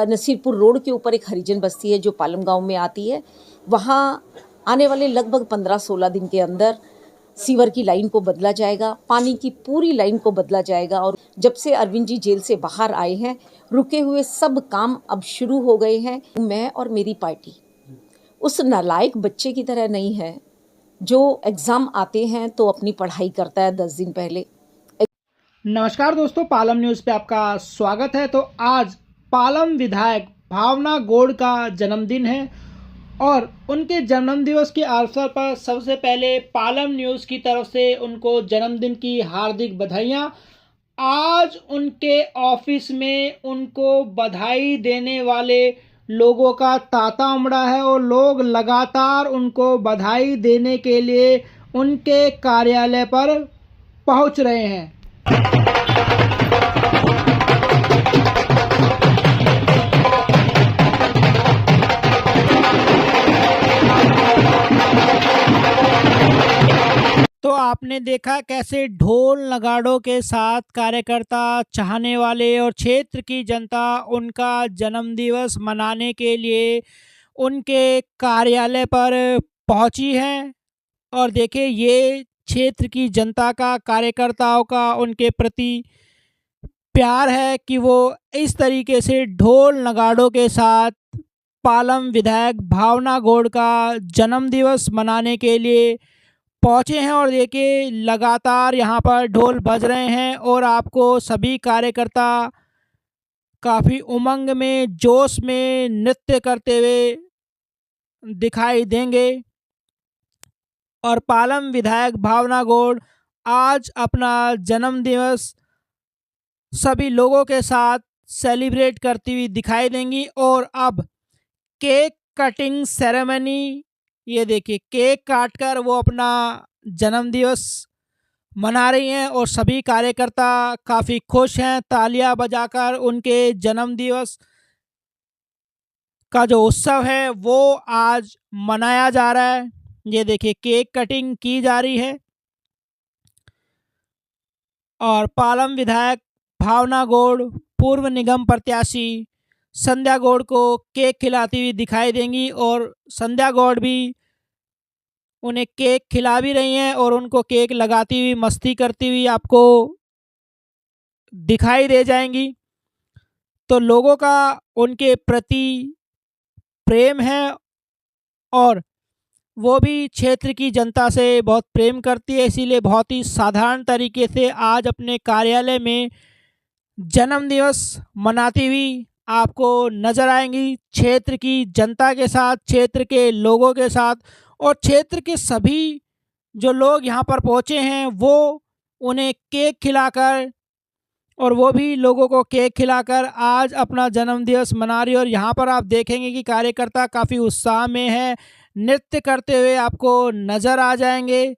Nasirpur road के ऊपर एक हरिजन बस्ती है जो पालम गांव में आती है। वहाँ आने वाले लगभग 15-16 दिन के अंदर सीवर की लाइन को बदला जाएगा, पानी की पूरी लाइन को बदला जाएगा। और जब से अरविंद जी जेल से बाहर आए हैं, रुके हुए सब काम अब शुरू हो गए हैं। मैं और मेरी पार्टी उस नालायक बच्चे की तरह नहीं है जो एग्ज़ाम आते हैं तो अपनी पढ़ाई करता है 10 दिन पहले। नमस्कार दोस्तों, पालम न्यूज़ पे आपका स्वागत है। तो आज पालम विधायक भावना गौड़ का जन्मदिन है और उनके जन्मदिवस के अवसर पर सबसे पहले पालम न्यूज़ की तरफ से उनको जन्मदिन की हार्दिक बधाइयाँ। आज उनके ऑफिस में उनको बधाई देने वाले लोगों का तांता उमड़ा है और लोग लगातार उनको बधाई देने के लिए उनके कार्यालय पर पहुंच रहे हैं। तो आपने देखा कैसे ढोल नगाड़ों के साथ कार्यकर्ता, चाहने वाले और क्षेत्र की जनता उनका जन्मदिवस मनाने के लिए उनके कार्यालय पर पहुंची है। और देखिए, ये क्षेत्र की जनता का, कार्यकर्ताओं का उनके प्रति प्यार है कि वो इस तरीके से ढोल नगाड़ों के साथ पालम विधायक भावना गौड़ का जन्मदिवस मनाने के लिए पहुँचे हैं। और देखिए, लगातार यहाँ पर ढोल बज रहे हैं और आपको सभी कार्यकर्ता काफ़ी उमंग में, जोश में नृत्य करते हुए दिखाई देंगे। और पालम विधायक भावना गौड़ आज अपना जन्मदिवस सभी लोगों के साथ सेलिब्रेट करती हुई दिखाई देंगी। और अब केक कटिंग सेरेमनी, ये देखिए, केक काटकर वो अपना जन्मदिवस मना रही हैं और सभी कार्यकर्ता काफ़ी खुश हैं। तालियां बजाकर उनके जन्मदिवस का जो उत्सव है वो आज मनाया जा रहा है। ये देखिए, केक कटिंग की जा रही है और पालम विधायक भावना गौड़ पूर्व निगम प्रत्याशी संध्या गौड़ को केक खिलाती हुई दिखाई देंगी। और संध्या गौड़ भी उन्हें केक खिला भी रही हैं और उनको केक लगाती हुई, मस्ती करती हुई आपको दिखाई दे जाएंगी। तो लोगों का उनके प्रति प्रेम है और वो भी क्षेत्र की जनता से बहुत प्रेम करती है, इसीलिए बहुत ही साधारण तरीके से आज अपने कार्यालय में जन्मदिवस मनाती हुई आपको नज़र आएंगी। क्षेत्र की जनता के साथ, क्षेत्र के लोगों के साथ, और क्षेत्र के सभी जो लोग यहाँ पर पहुँचे हैं वो उन्हें केक खिलाकर, और वो भी लोगों को केक खिलाकर आज अपना जन्मदिवस मना रही है। और यहाँ पर आप देखेंगे कि कार्यकर्ता काफ़ी उत्साह में है, नृत्य करते हुए आपको नज़र आ जाएंगे।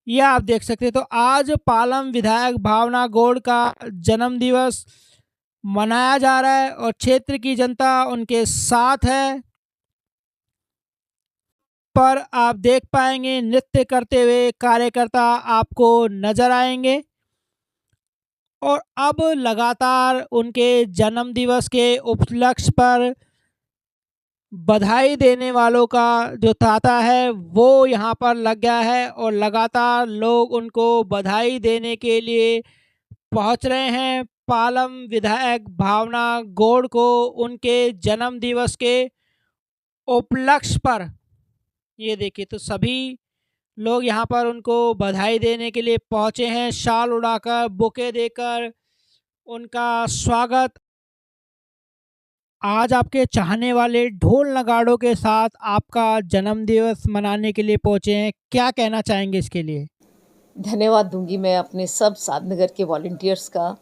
यह आप देख सकते हैं। तो आज पालम विधायक भावना गौड़ का जन्मदिवस मनाया जा रहा है और क्षेत्र की जनता उनके साथ है। पर आप देख पाएंगे नृत्य करते हुए कार्यकर्ता आपको नज़र आएंगे। और अब लगातार उनके जन्मदिवस के उपलक्ष्य पर बधाई देने वालों का जो तांता है वो यहाँ पर लग गया है और लगातार लोग उनको बधाई देने के लिए पहुँच रहे हैं। पालम विधायक भावना गौड़ को उनके जन्मदिवस के उपलक्ष्य पर, ये देखिए, तो सभी लोग यहाँ पर उनको बधाई देने के लिए पहुँचे हैं, शाल उड़ाकर, बुके देकर उनका स्वागत। आज आपके चाहने वाले ढोल नगाड़ों के साथ आपका जन्मदिवस मनाने के लिए पहुँचे हैं, क्या कहना चाहेंगे इसके लिए? धन्यवाद दूंगी मैं अपने सब साधनगर के वॉलंटियर्स का,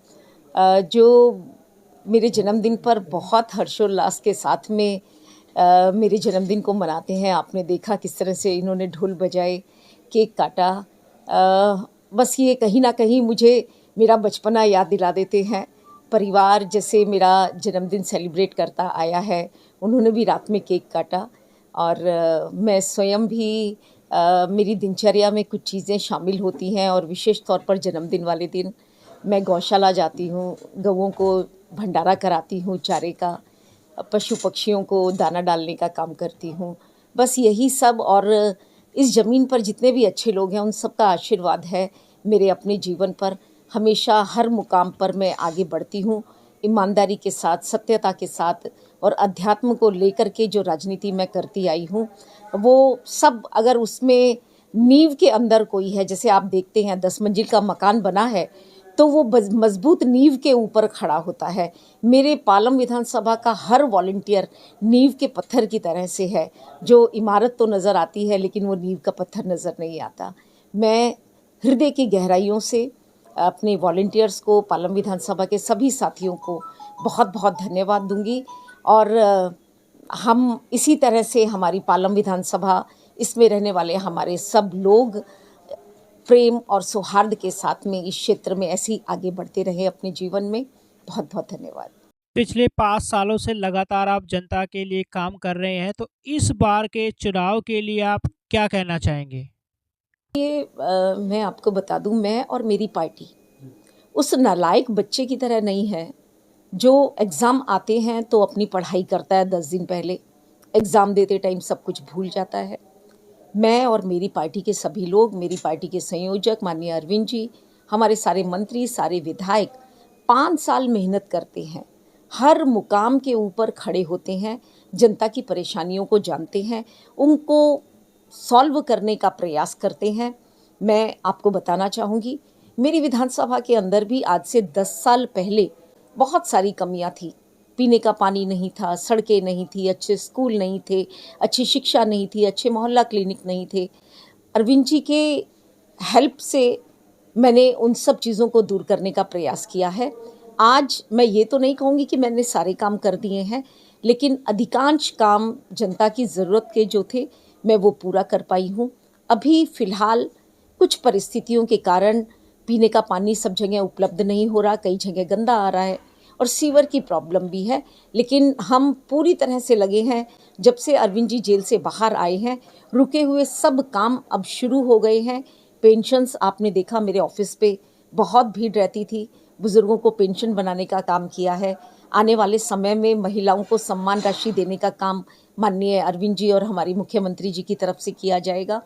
जो मेरे जन्मदिन पर बहुत हर्षोल्लास के साथ में मेरे जन्मदिन को मनाते हैं। आपने देखा किस तरह से इन्होंने ढोल बजाए, केक काटा। बस ये कहीं ना कहीं मुझे मेरा बचपना याद दिला देते हैं। परिवार जैसे मेरा जन्मदिन सेलिब्रेट करता आया है, उन्होंने भी रात में केक काटा। और मैं स्वयं भी मेरी दिनचर्या में कुछ चीज़ें शामिल होती हैं और विशेष तौर पर जन्मदिन वाले दिन मैं गौशाला जाती हूँ, गौओं को भंडारा कराती हूँ चारे का, पशु पक्षियों को दाना डालने का काम करती हूँ। बस यही सब, और इस ज़मीन पर जितने भी अच्छे लोग हैं उन सब का आशीर्वाद है मेरे अपने जीवन पर। हमेशा हर मुकाम पर मैं आगे बढ़ती हूँ, ईमानदारी के साथ, सत्यता के साथ, और अध्यात्म को लेकर के जो राजनीति मैं करती आई हूँ वो सब, अगर उसमें नींव के अंदर कोई है, जैसे आप देखते हैं 10 मंजिल का मकान बना है तो वो मजबूत नींव के ऊपर खड़ा होता है। मेरे पालम विधानसभा का हर वॉलंटियर नींव के पत्थर की तरह से है, जो इमारत तो नज़र आती है लेकिन वो नींव का पत्थर नज़र नहीं आता। मैं हृदय की गहराइयों से अपने वॉलंटियर्स को, पालम विधानसभा के सभी साथियों को बहुत बहुत धन्यवाद दूंगी। और हम इसी तरह से, हमारी पालम विधानसभा, इसमें रहने वाले हमारे सब लोग प्रेम और सौहार्द के साथ में इस क्षेत्र में ऐसे ही आगे बढ़ते रहे अपने जीवन में। बहुत बहुत धन्यवाद। पिछले 5 सालों से लगातार आप जनता के लिए काम कर रहे हैं, तो इस बार के चुनाव के लिए आप क्या कहना चाहेंगे? मैं आपको बता दूं, मैं और मेरी पार्टी उस नालायक बच्चे की तरह नहीं है जो एग्ज़ाम आते हैं तो अपनी पढ़ाई करता है 10 दिन पहले, एग्ज़ाम देते टाइम सब कुछ भूल जाता है। मैं और मेरी पार्टी के सभी लोग, मेरी पार्टी के संयोजक माननीय अरविंद जी, हमारे सारे मंत्री, सारे विधायक 5 साल मेहनत करते हैं, हर मुकाम के ऊपर खड़े होते हैं, जनता की परेशानियों को जानते हैं, उनको सॉल्व करने का प्रयास करते हैं। मैं आपको बताना चाहूँगी, मेरी विधानसभा के अंदर भी आज से 10 साल पहले बहुत सारी कमियां थी। पीने का पानी नहीं था, सड़कें नहीं थी, अच्छे स्कूल नहीं थे, अच्छी शिक्षा नहीं थी, अच्छे मोहल्ला क्लिनिक नहीं थे। अरविंद जी के हेल्प से मैंने उन सब चीज़ों को दूर करने का प्रयास किया है। आज मैं ये तो नहीं कहूँगी कि मैंने सारे काम कर दिए हैं, लेकिन अधिकांश काम जनता की ज़रूरत के जो थे मैं वो पूरा कर पाई हूँ। अभी फ़िलहाल कुछ परिस्थितियों के कारण पीने का पानी सब जगह उपलब्ध नहीं हो रहा, कई जगह गंदा आ रहा है, और सीवर की प्रॉब्लम भी है। लेकिन हम पूरी तरह से लगे हैं, जब से अरविंद जी जेल से बाहर आए हैं, रुके हुए सब काम अब शुरू हो गए हैं। पेंशन्स, आपने देखा मेरे ऑफिस पे बहुत भीड़ रहती थी, बुज़ुर्गों को पेंशन बनाने का काम किया है। आने वाले समय में महिलाओं को सम्मान राशि देने का काम माननीय अरविंद जी और हमारी मुख्यमंत्री जी की तरफ से किया जाएगा।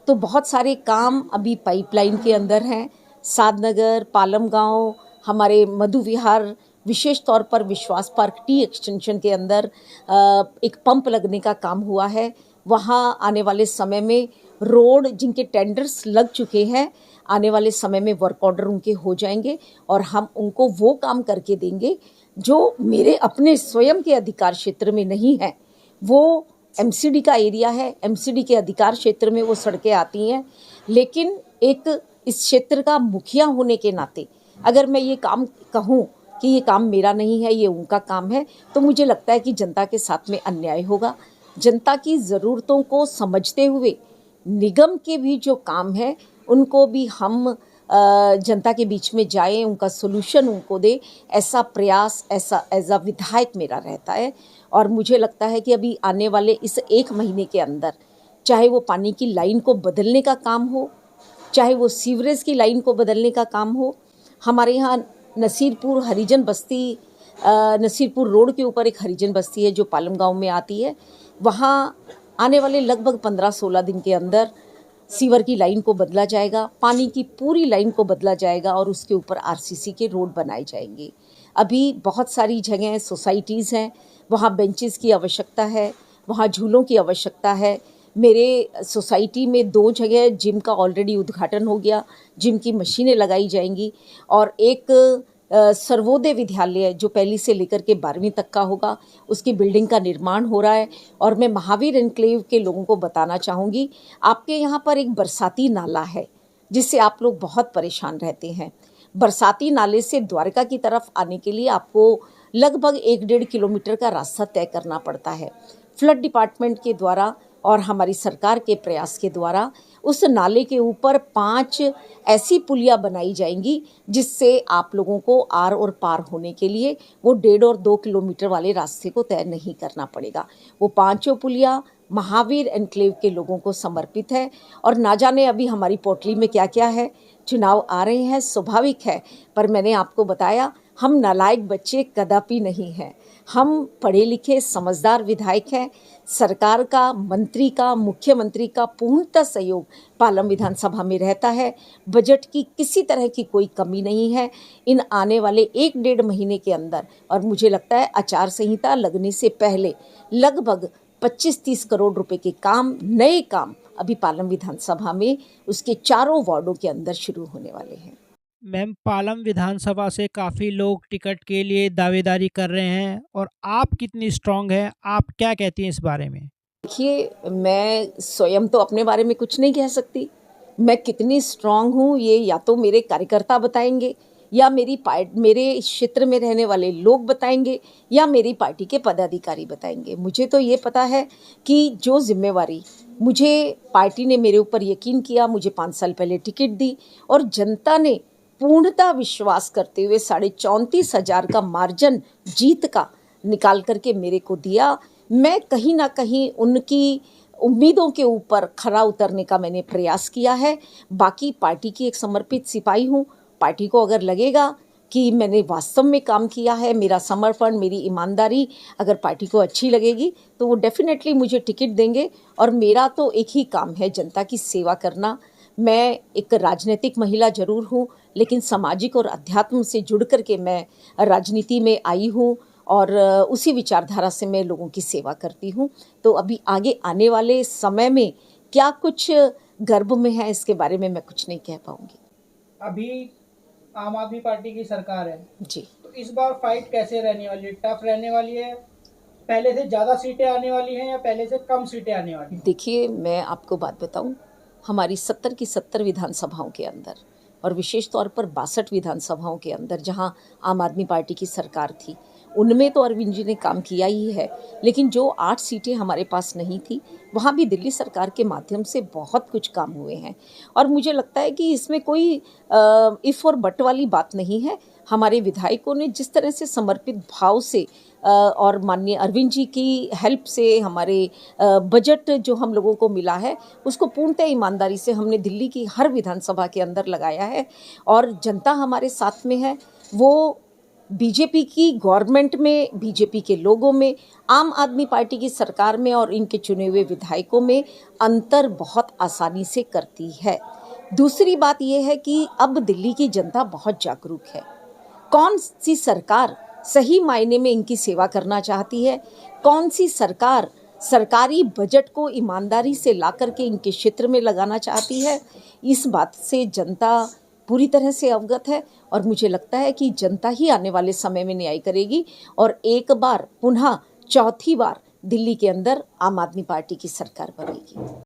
तो बहुत सारे काम अभी पाइपलाइन के अंदर हैं। सादनगर, पालम गांव, हमारे मधु विहार, विशेष तौर पर विश्वास पार्क टी एक्सटेंशन के अंदर एक पंप लगने का काम हुआ है। वहाँ आने वाले समय में रोड जिनके टेंडर्स लग चुके हैं, आने वाले समय में वर्क ऑर्डर उनके हो जाएंगे और हम उनको वो काम करके देंगे जो मेरे अपने स्वयं के अधिकार क्षेत्र में नहीं है। वो एमसीडी का एरिया है, एमसीडी के अधिकार क्षेत्र में वो सड़कें आती हैं, लेकिन एक इस क्षेत्र का मुखिया होने के नाते अगर मैं ये काम कहूँ कि ये काम मेरा नहीं है, ये उनका काम है, तो मुझे लगता है कि जनता के साथ में अन्याय होगा। जनता की ज़रूरतों को समझते हुए निगम के भी जो काम है उनको भी हम जनता के बीच में जाएं, उनका सोल्यूशन उनको दे, ऐसा प्रयास, ऐसा एज अ विधायक मेरा रहता है। और मुझे लगता है कि अभी आने वाले इस 1 महीने के अंदर, चाहे वो पानी की लाइन को बदलने का काम हो, चाहे वो सीवरेज की लाइन को बदलने का काम हो, हमारे यहाँ नसीरपुर हरिजन बस्ती, नसीरपुर रोड के ऊपर एक हरिजन बस्ती है जो पालम गांव में आती है, वहाँ आने वाले लगभग 15-16 दिन के अंदर सीवर की लाइन को बदला जाएगा, पानी की पूरी लाइन को बदला जाएगा और उसके ऊपर आरसीसी के रोड बनाए जाएंगे। अभी बहुत सारी जगह सोसाइटीज़ हैं, वहाँ बेंचेस की आवश्यकता है, वहाँ झूलों की आवश्यकता है। मेरे सोसाइटी में 2 जगह जिम का ऑलरेडी उद्घाटन हो गया, जिम की मशीनें लगाई जाएंगी, और एक सर्वोदय विद्यालय जो 1ली से लेकर के 12वीं तक का होगा, उसकी बिल्डिंग का निर्माण हो रहा है। और मैं महावीर एन्क्लेव के लोगों को बताना चाहूँगी, आपके यहाँ पर एक बरसाती नाला है जिससे आप लोग बहुत परेशान रहते हैं। बरसाती नाले से द्वारका की तरफ आने के लिए आपको लगभग 1-1.5 किलोमीटर का रास्ता तय करना पड़ता है। फ्लड डिपार्टमेंट के द्वारा और हमारी सरकार के प्रयास के द्वारा उस नाले के ऊपर 5 ऐसी पुलियाँ बनाई जाएंगी जिससे आप लोगों को आर और पार होने के लिए वो 1.5 और 2 किलोमीटर वाले रास्ते को तय नहीं करना पड़ेगा। वो 5 पुलियाँ महावीर एन्क्लेव के लोगों को समर्पित है। और ना जाने अभी हमारी पोटली में क्या क्या है, चुनाव आ रहे हैं, स्वाभाविक है, पर मैंने आपको बताया हम नालायक बच्चे कदापि नहीं हैं। हम पढ़े लिखे समझदार विधायक हैं। सरकार का, मंत्री का, मुख्यमंत्री का पूर्णतः सहयोग पालम विधानसभा में रहता है। बजट की किसी तरह की कोई कमी नहीं है। इन आने वाले 1-1.5 महीने के अंदर, और मुझे लगता है आचार संहिता लगने से पहले, लगभग 25-30 करोड़ रुपए के काम, नए काम अभी पालम विधानसभा में उसके चारों वार्डों के अंदर शुरू होने वाले हैं। मैम, पालम विधानसभा से काफ़ी लोग टिकट के लिए दावेदारी कर रहे हैं और आप कितनी स्ट्रांग हैं? आप क्या कहती हैं इस बारे में? देखिए, मैं स्वयं तो अपने बारे में कुछ नहीं कह सकती। मैं कितनी स्ट्रांग हूँ ये या तो मेरे कार्यकर्ता बताएंगे, या मेरे क्षेत्र में रहने वाले लोग बताएंगे, या मेरी पार्टी के पदाधिकारी बताएंगे। मुझे तो ये पता है कि जो जिम्मेवारी मुझे पार्टी ने मेरे ऊपर यकीन किया, मुझे 5 साल पहले टिकट दी, और जनता ने पूर्णतः विश्वास करते हुए 34,500 का मार्जिन जीत का निकाल करके मेरे को दिया। मैं कहीं ना कहीं उनकी उम्मीदों के ऊपर खरा उतरने का मैंने प्रयास किया है। बाकी पार्टी की एक समर्पित सिपाही हूँ। पार्टी को अगर लगेगा कि मैंने वास्तव में काम किया है, मेरा समर्पण, मेरी ईमानदारी अगर पार्टी को अच्छी लगेगी, तो वो डेफिनेटली मुझे टिकट देंगे। और मेरा तो एक ही काम है, जनता की सेवा करना। मैं एक राजनीतिक महिला जरूर हूँ, लेकिन सामाजिक और अध्यात्म से जुड़ करके मैं राजनीति में आई हूँ, और उसी विचारधारा से मैं लोगों की सेवा करती हूँ। तो अभी आगे आने वाले समय में क्या कुछ गर्भ में है, इसके बारे में मैं कुछ नहीं कह पाऊँगी। अभी आम आदमी पार्टी की सरकार है जी। तो इस बार फाइट कैसे रहने वाली है? टफ रहने वाली है? पहले से ज़्यादा सीटें आने वाली हैं या पहले से कम सीटें आने वाली हैं? देखिए, मैं आपको बात बताऊँ, हमारी 70 की 70 विधानसभाओं के अंदर, और विशेष तौर पर 62 विधानसभाओं के अंदर जहां आम आदमी पार्टी की सरकार थी, उनमें तो अरविंद जी ने काम किया ही है। लेकिन जो 8 सीटें हमारे पास नहीं थी, वहाँ भी दिल्ली सरकार के माध्यम से बहुत कुछ काम हुए हैं। और मुझे लगता है कि इसमें कोई इफ़ और बट वाली बात नहीं है। हमारे विधायकों ने जिस तरह से समर्पित भाव से और माननीय अरविंद जी की हेल्प से हमारे बजट जो हम लोगों को मिला है, उसको पूर्णतः ईमानदारी से हमने दिल्ली की हर विधानसभा के अंदर लगाया है। और जनता हमारे साथ में है। वो बीजेपी की गवर्नमेंट में, बीजेपी के लोगों में, आम आदमी पार्टी की सरकार में और इनके चुने हुए विधायकों में अंतर बहुत आसानी से करती है। दूसरी बात यह है कि अब दिल्ली की जनता बहुत जागरूक है। कौन सी सरकार सही मायने में इनकी सेवा करना चाहती है, कौन सी सरकार सरकारी बजट को ईमानदारी से ला करके इनके क्षेत्र में लगाना चाहती है, इस बात से जनता पूरी तरह से अवगत है। और मुझे लगता है कि जनता ही आने वाले समय में न्याय करेगी, और एक बार पुनः चौथी बार दिल्ली के अंदर आम आदमी पार्टी की सरकार बनेगी।